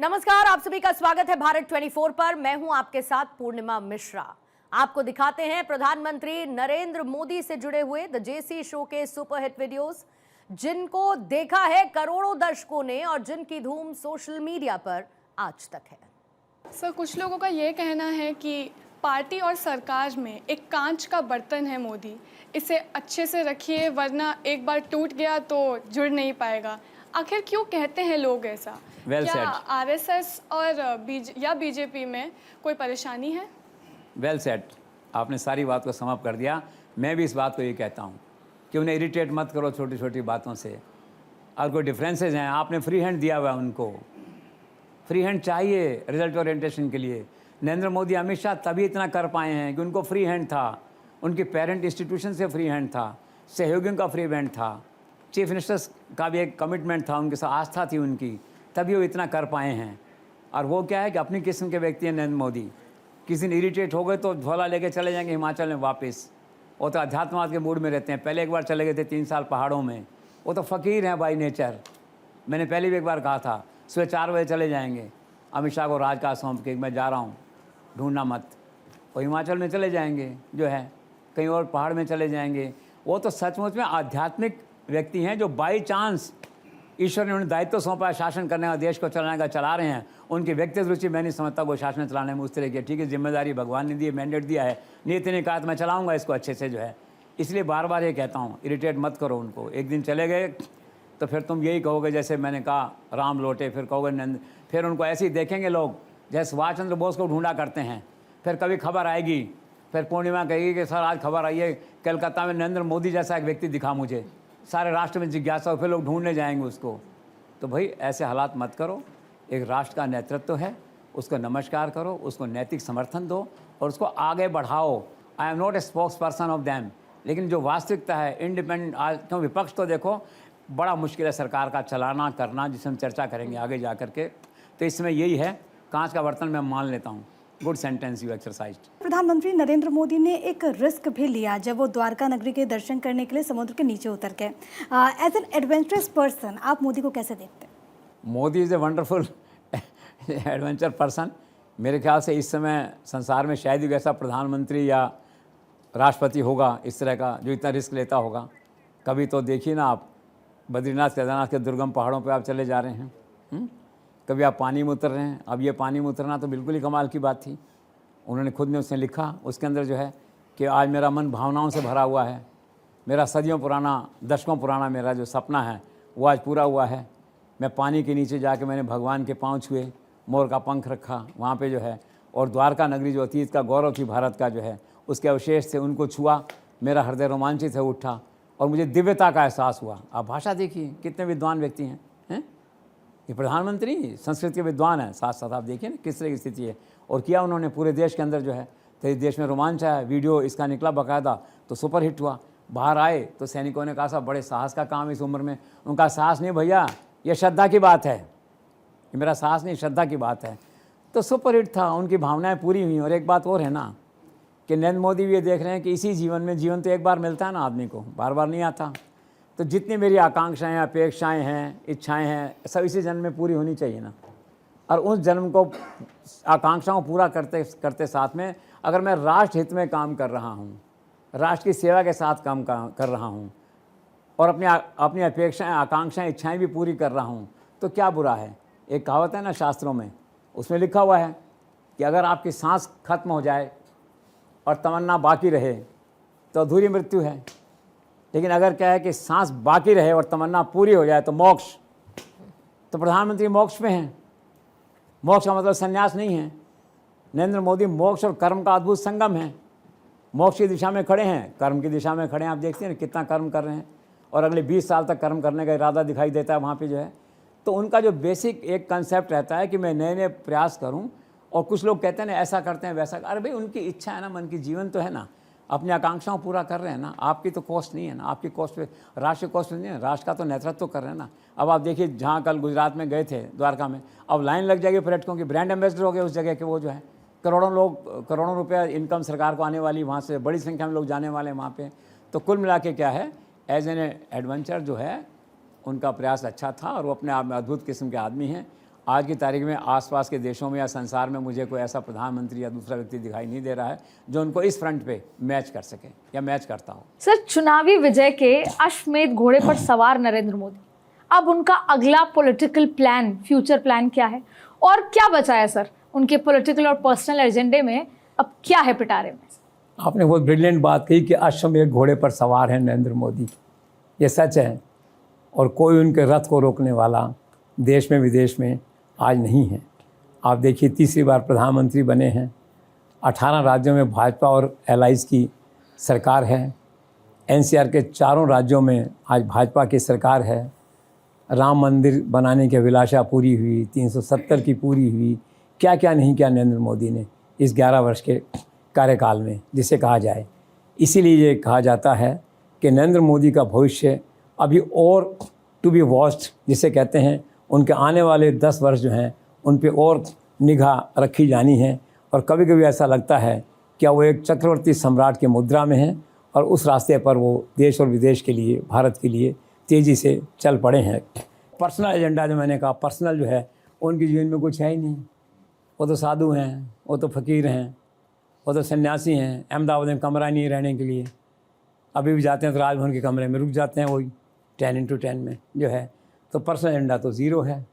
नमस्कार, आप सभी का स्वागत है भारत 24 पर। मैं हूं आपके साथ पूर्णिमा मिश्रा। आपको दिखाते हैं प्रधानमंत्री नरेंद्र मोदी से जुड़े हुए द जेसी शो के सुपरहिट वीडियोस, जिनको देखा है करोड़ों दर्शकों ने और जिनकी धूम सोशल मीडिया पर आज तक है। सर, कुछ लोगों का ये कहना है कि पार्टी और सरकार में एक कांच का बर्तन है मोदी, इसे अच्छे से रखिए वरना एक बार टूट गया तो जुड़ नहीं पाएगा। आखिर क्यों कहते हैं लोग ऐसा? क्या आरएसएस और बीजेपी में कोई परेशानी है? वेल सेट, आपने सारी बात को समअप कर दिया। मैं भी इस बात को ये कहता हूँ कि उन्हें इरिटेट मत करो छोटी छोटी बातों से। और कोई डिफरेंसेस हैं, आपने फ्री हैंड दिया हुआ है उनको, फ्री हैंड चाहिए रिजल्ट ओरिएंटेशन के लिए। नरेंद्र मोदी अमित शाह तभी इतना कर पाए हैं कि उनको फ्री हैंड था, उनके पेरेंट इंस्टीट्यूशन से फ्री हैंड था, सहयोगियों का फ्री हैंड था, चीफ मिनिस्टर्स का भी एक कमिटमेंट था, उनके साथ आस्था थी उनकी, तभी वो इतना कर पाए हैं। और वो क्या है कि अपनी किस्म के व्यक्ति हैं नरेंद्र मोदी। किसी दिन इरिटेट हो गए तो झोला लेके चले जाएंगे हिमाचल में वापस। वो तो अध्यात्मवाद के मूड में रहते हैं। पहले एक बार चले गए थे 3 साल पहाड़ों में। वो तो फ़कीर हैं बाई नेचर। मैंने पहले भी एक बार कहा था, सुबह 4 बजे चले जाएंगे, अमित शाह को राजकाज सौंप के मैं जा रहा हूँ, ढूंढना मत। और हिमाचल में चले जाएंगे, जो है कहीं और पहाड़ में चले जाएंगे। वो तो सचमुच में आध्यात्मिक व्यक्ति हैं जो बाई चांस ईश्वर ने उन्हें दायित्व सौंपा है शासन करने का, देश को चलाने का, चला रहे हैं। उनकी व्यक्तिगत रुचि मैं नहीं समझता वो शासन चलाने में उस तरह की। ठीक है, जिम्मेदारी भगवान ने दी है, मैंडेट दिया है, नीति ने कहा तो मैं चलाऊंगा इसको अच्छे से, जो है। इसलिए बार बार ये कहता हूँ, इरिटेट मत करो उनको। एक दिन चले गए तो फिर तुम यही कहोगे जैसे मैंने कहा राम लौटे, फिर कहोगे नंद, फिर उनको ऐसे ही देखेंगे लोग जैसे सुभाष चंद्र बोस को ढूंढा करते हैं। फिर कभी खबर आएगी, फिर पूर्णिमा कहेगी कि सर आज खबर आई है कलकत्ता में नरेंद्र मोदी जैसा एक व्यक्ति दिखा मुझे। सारे राष्ट्र में जिज्ञासा हो, फिर लोग ढूंढने जाएंगे उसको। तो भाई ऐसे हालात मत करो। एक राष्ट्र का नेतृत्व है, उसको नमस्कार करो, उसको नैतिक समर्थन दो और उसको आगे बढ़ाओ। I am not a spokes person of them, लेकिन जो वास्तविकता है इंडिपेंडेंट, आज क्यों विपक्ष तो देखो बड़ा मुश्किल है सरकार का चलाना करना, जिसे हम चर्चा करेंगे आगे जा करके। तो इसमें यही है, कांच का बर्तन मैं मान लेता हूँ। Good sentence you exercise. प्रधानमंत्री नरेंद्र मोदी ने एक रिस्क भी लिया जब वो द्वारका नगरी के दर्शन करने के लिए समुद्र के नीचे उतर गए। एज एन एडवेंचरस पर्सन आप मोदी को कैसे देखते हैं? Modi is a wonderful adventure person. मेरे ख्याल से इस समय संसार में शायद ही ऐसा प्रधानमंत्री या राष्ट्रपति होगा इस तरह का जो इतना रिस्क लेता होगा। कभी तो देखिए ना आप, बद्रीनाथ केदारनाथ के दुर्गम पहाड़ों पर आप चले जा रहे हैं, कभी आप पानी में उतर रहे हैं। अब ये पानी में उतरना तो बिल्कुल ही कमाल की बात थी। उन्होंने खुद ने उसने लिखा उसके अंदर जो है कि आज मेरा मन भावनाओं से भरा हुआ है, मेरा सदियों पुराना, दशकों पुराना मेरा जो सपना है वो आज पूरा हुआ है। मैं पानी के नीचे जाके मैंने भगवान के पाँव छुए, मोर का पंख रखा वहाँ पे जो है, और द्वारका नगरी जो अतीत का गौरव थी भारत का जो है, उसके अवशेष थे, उनको छुआ। मेरा हृदय रोमांचित है उठा और मुझे दिव्यता का एहसास हुआ। आप भाषा देखिए, कितने विद्वान व्यक्ति हैं। ये प्रधानमंत्री संस्कृत के विद्वान हैं, साथ साथ आप देखिए ना किस तरह की स्थिति है। और किया उन्होंने पूरे देश के अंदर जो है, तो देश में रोमांच है। वीडियो इसका निकला बाकायदा तो सुपर हिट हुआ। बाहर आए तो सैनिकों ने कहा साहब बड़े साहस का काम इस उम्र में। उनका साहस नहीं भैया, ये श्रद्धा की बात है, ये मेरा साहस नहीं श्रद्धा की बात है। तो सुपर हिट था, उनकी भावनाएं पूरी हुई। और एक बात और है ना कि नरेंद्र मोदी भी ये देख रहे हैं कि इसी जीवन में, जीवन तो एक बार मिलता है ना आदमी को, बार बार नहीं आता। तो जितनी मेरी आकांक्षाएं, अपेक्षाएं हैं, इच्छाएं हैं, सब इसी जन्म में पूरी होनी चाहिए ना। और उस जन्म को, आकांक्षाओं को पूरा करते करते साथ में अगर मैं राष्ट्र हित में काम कर रहा हूँ, राष्ट्र की सेवा के साथ काम कर रहा हूँ और अपनी अपेक्षाएं, आकांक्षाएं, इच्छाएं भी पूरी कर रहा हूँ, तो क्या बुरा है। एक कहावत है ना शास्त्रों में, उसमें लिखा हुआ है कि अगर आपकी सांस खत्म हो जाए और तमन्ना बाकी रहे तो अधूरी मृत्यु है। लेकिन अगर क्या है कि सांस बाकी रहे और तमन्ना पूरी हो जाए तो मोक्ष। तो प्रधानमंत्री मोक्ष में हैं। मोक्ष का मतलब संन्यास नहीं है। नरेंद्र मोदी मोक्ष और कर्म का अद्भुत संगम है। मोक्ष की दिशा में खड़े हैं, कर्म की दिशा में खड़े हैं। आप देखते हैं ना कितना कर्म कर रहे हैं और अगले 20 साल तक कर्म करने का इरादा दिखाई देता है वहाँ पे जो है। तो उनका जो बेसिक एक कंसेप्ट रहता है कि मैं नए नए प्रयास करूँ। और कुछ लोग कहते हैं ना ऐसा करते हैं वैसा, अरे भाई उनकी इच्छा है ना, मन की जीवन तो है ना, अपनी आकांक्षाओं पूरा कर रहे हैं ना। आपकी तो कॉस्ट नहीं है ना, आपकी कॉस्ट पे राष्ट्र की कॉस्ट नहीं है, राष्ट्र का तो नेतृत्व कर रहे हैं ना। अब आप देखिए जहाँ कल गुजरात में गए थे द्वारका में, अब लाइन लग जाएगी पर्यटकों की। ब्रांड एम्बेसडर हो गए उस जगह के वो जो है, करोड़ों लोग, करोड़ों रुपया इनकम सरकार को आने वाली, वहाँ से बड़ी संख्या में लोग जाने वाले वहाँ पे। तो कुल मिला के क्या है, एज एन एडवेंचर जो है उनका प्रयास अच्छा था और वो अपने आप में अद्भुत किस्म के आदमी हैं। आज की तारीख में आसपास के देशों में या संसार में मुझे कोई ऐसा प्रधानमंत्री या दूसरा व्यक्ति दिखाई नहीं दे रहा है जो उनको इस फ्रंट पे मैच कर सके या मैच करता हो। सर, चुनावी विजय के अश्वमेध घोड़े पर सवार नरेंद्र मोदी, अब उनका अगला पॉलिटिकल प्लान, फ्यूचर प्लान क्या है और क्या बचा है सर उनके पॉलिटिकल और पर्सनल एजेंडे में? अब क्या है पिटारे में? आपने बहुत ब्रिलियंट बात कही कि अश्वमेध घोड़े पर सवार है नरेंद्र मोदी। ये सच है और कोई उनके रथ को रोकने वाला देश में विदेश में आज नहीं है। आप देखिए, तीसरी बार प्रधानमंत्री बने हैं। 18 राज्यों में भाजपा और एलाइज की सरकार है। एनसीआर के चारों राज्यों में आज भाजपा की सरकार है। राम मंदिर बनाने की अभिलाषा पूरी हुई, 370 की पूरी हुई। क्या क्या नहीं किया नरेंद्र मोदी ने इस 11 वर्ष के कार्यकाल में, जिसे कहा जाए। इसीलिए ये कहा जाता है कि नरेंद्र मोदी का भविष्य अभी और टू बी वॉच्ड जिसे कहते हैं। उनके आने वाले 10 वर्ष जो हैं उन पे और निगाह रखी जानी है। और कभी कभी ऐसा लगता है क्या वो एक चक्रवर्ती सम्राट की मुद्रा में हैं और उस रास्ते पर वो देश और विदेश के लिए, भारत के लिए तेज़ी से चल पड़े हैं। पर्सनल एजेंडा जो मैंने कहा, पर्सनल जो है उनके जीवन में कुछ है ही नहीं। वो तो साधु हैं, वो तो फ़कीर हैं, वो तो सन्यासी हैं। अहमदाबाद में कमरा नहीं है रहने के लिए, अभी भी जाते हैं तो राजभवन के कमरे में रुक जाते हैं, वही 10x10 में जो है। तो पर्सनल एजेंडा तो ज़ीरो है।